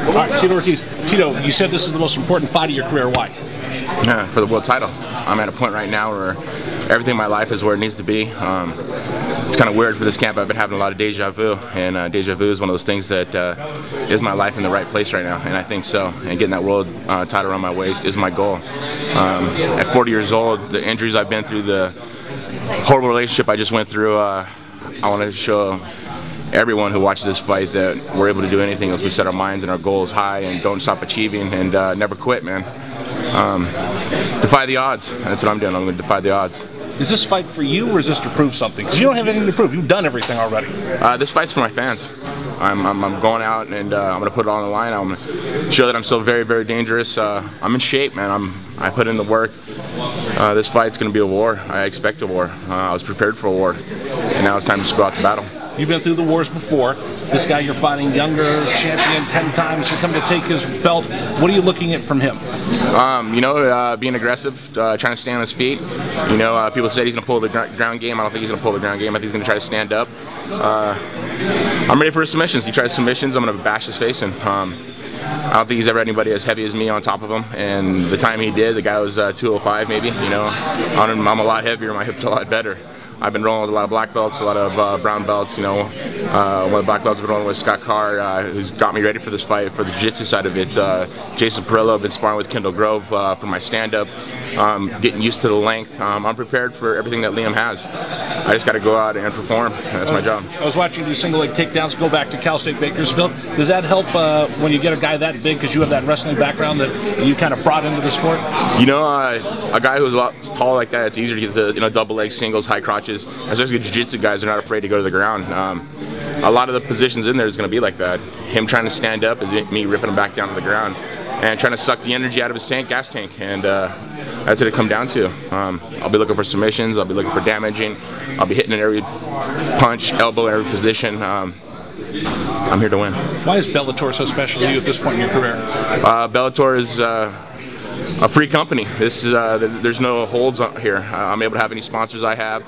All right, Tito Ortiz. Tito, you said this is the most important fight of your career. Why? For the world title. I'm at a point right now where everything in my life is where it needs to be. It's kind of weird for this camp. I've been having a lot of deja vu, and deja vu is one of those things that is my life in the right place right now, and I think so. And getting that world title around my waist is my goal. At 40 years old, the injuries I've been through, the horrible relationship I just went through, I want to show everyone who watches this fight that we're able to do anything if we set our minds and our goals high and don't stop achieving and never quit, man. Defy the odds. That's what I'm doing. I'm going to defy the odds. Is this fight for you, or is this to prove something? Because you don't have anything to prove. You've done everything already. This fight's for my fans. I'm going out and I'm going to put it all on the line. I'm going to show that I'm still very, very dangerous. I'm in shape, man. I put in the work. This fight's going to be a war. I expect a war. I was prepared for a war, and now it's time to just go out to battle. You've been through the wars before. This guy you're fighting, younger, champion 10 times, you're coming to take his belt. What are you looking at from him? Being aggressive, trying to stay on his feet. People said he's going to pull the ground game. I don't think he's going to pull the ground game. I think he's going to try to stand up. I'm ready for his submissions. He tries submissions, I'm going to bash his face in. I don't think he's ever had anybody as heavy as me on top of him, and the time he did, the guy was 205 maybe. I'm a lot heavier, my hips are a lot better. I've been rolling with a lot of black belts, a lot of brown belts. One of the black belts I've been rolling with Scott Carr, who's got me ready for this fight, for the jiu-jitsu side of it. Jason Perillo, I've been sparring with Kendall Grove for my stand-up. Getting used to the length. I'm prepared for everything that Liam has. I just got to go out and perform, and that's my job. I was watching you do single leg takedowns, go back to Cal State Bakersfield. Does that help when you get a guy that big, because you have that wrestling background that you kind of brought into the sport? A guy who's a lot tall like that, it's easier to get the double leg singles, high crotches. Especially jiu-jitsu guys are not afraid to go to the ground. A lot of the positions in there is going to be like that. Him trying to stand up is me ripping him back down to the ground and trying to suck the energy out of his gas tank, and that's what it come down to. I'll be looking for submissions, I'll be looking for damaging, I'll be hitting in every punch, elbow, every position. I'm here to win. Why is Bellator so special to you at this point in your career? Bellator is a free company. This is there's no holds here. I'm able to have any sponsors I have.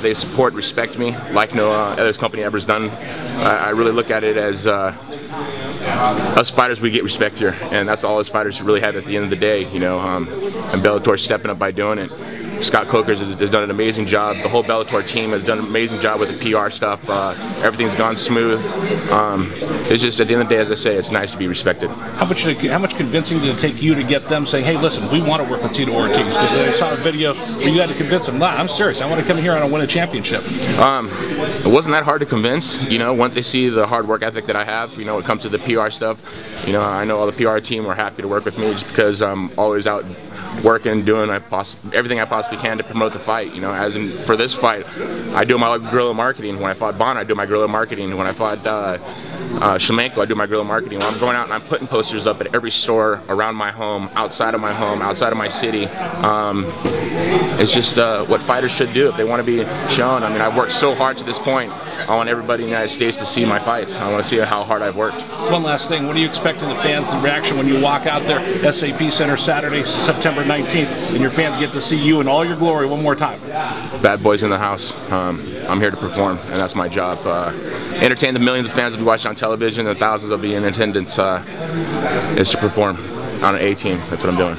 They support, respect me like no other company ever's done. I really look at it as us fighters, we get respect here, and that's all us fighters really have at the end of the day. And Bellator's stepping up by doing it. Scott Coker has done an amazing job. The whole Bellator team has done an amazing job with the PR stuff. Everything's gone smooth. It's just, at the end of the day, as I say, it's nice to be respected. How much convincing did it take you to get them saying, hey, listen, we want to work with Tito Ortiz? Because they saw a video where you had to convince them, nah, I'm serious, I want to come here and win a championship. It wasn't that hard to convince. Once they see the hard work ethic that I have, when it comes to the PR stuff, I know all the PR team are happy to work with me just because I'm always out working, doing everything I possibly can to promote the fight. As in for this fight, I do my guerrilla marketing. When I fought Bonner, I do my guerrilla marketing. When I fought Shlemenko, I do my guerrilla marketing. When I'm going out and I'm putting posters up at every store around my home, outside of my city. It's just what fighters should do if they want to be shown. I mean, I've worked so hard to this point. I want everybody in the United States to see my fights. I want to see how hard I've worked. One last thing, what are you expecting the fans' reaction when you walk out there, SAP Center, Saturday, September 19th, and your fans get to see you in all your glory one more time? Bad boys in the house. I'm here to perform, and that's my job. Entertain the millions of fans that will be watching on television, and thousands will be in attendance, is to perform on an A team. That's what I'm doing.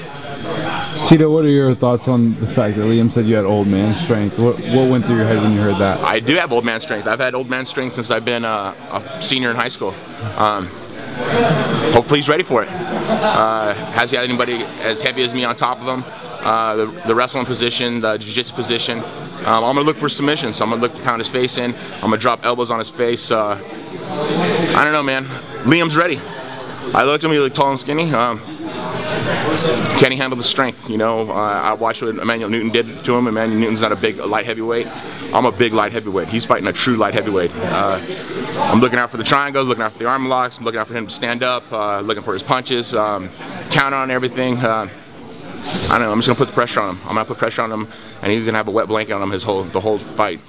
Tito, what are your thoughts on the fact that Liam said you had old man strength? What went through your head when you heard that? I do have old man strength. I've had old man strength since I've been a senior in high school. Hopefully he's ready for it. Has he had anybody as heavy as me on top of him? The wrestling position, the jiu-jitsu position. I'm going to look for submissions. So I'm going to look to pound his face in. I'm going to drop elbows on his face. I don't know, man. Liam's ready. I looked at him, he looked tall and skinny. Can he handle the strength? I watched what Emmanuel Newton did to him. Emmanuel Newton's not a big light heavyweight. I'm a big light heavyweight. He's fighting a true light heavyweight. I'm looking out for the triangles, looking out for the arm locks, I'm looking out for him to stand up, looking for his punches, count on everything. I don't know, I'm just going to put the pressure on him. I'm going to put pressure on him, and he's going to have a wet blanket on him the whole fight.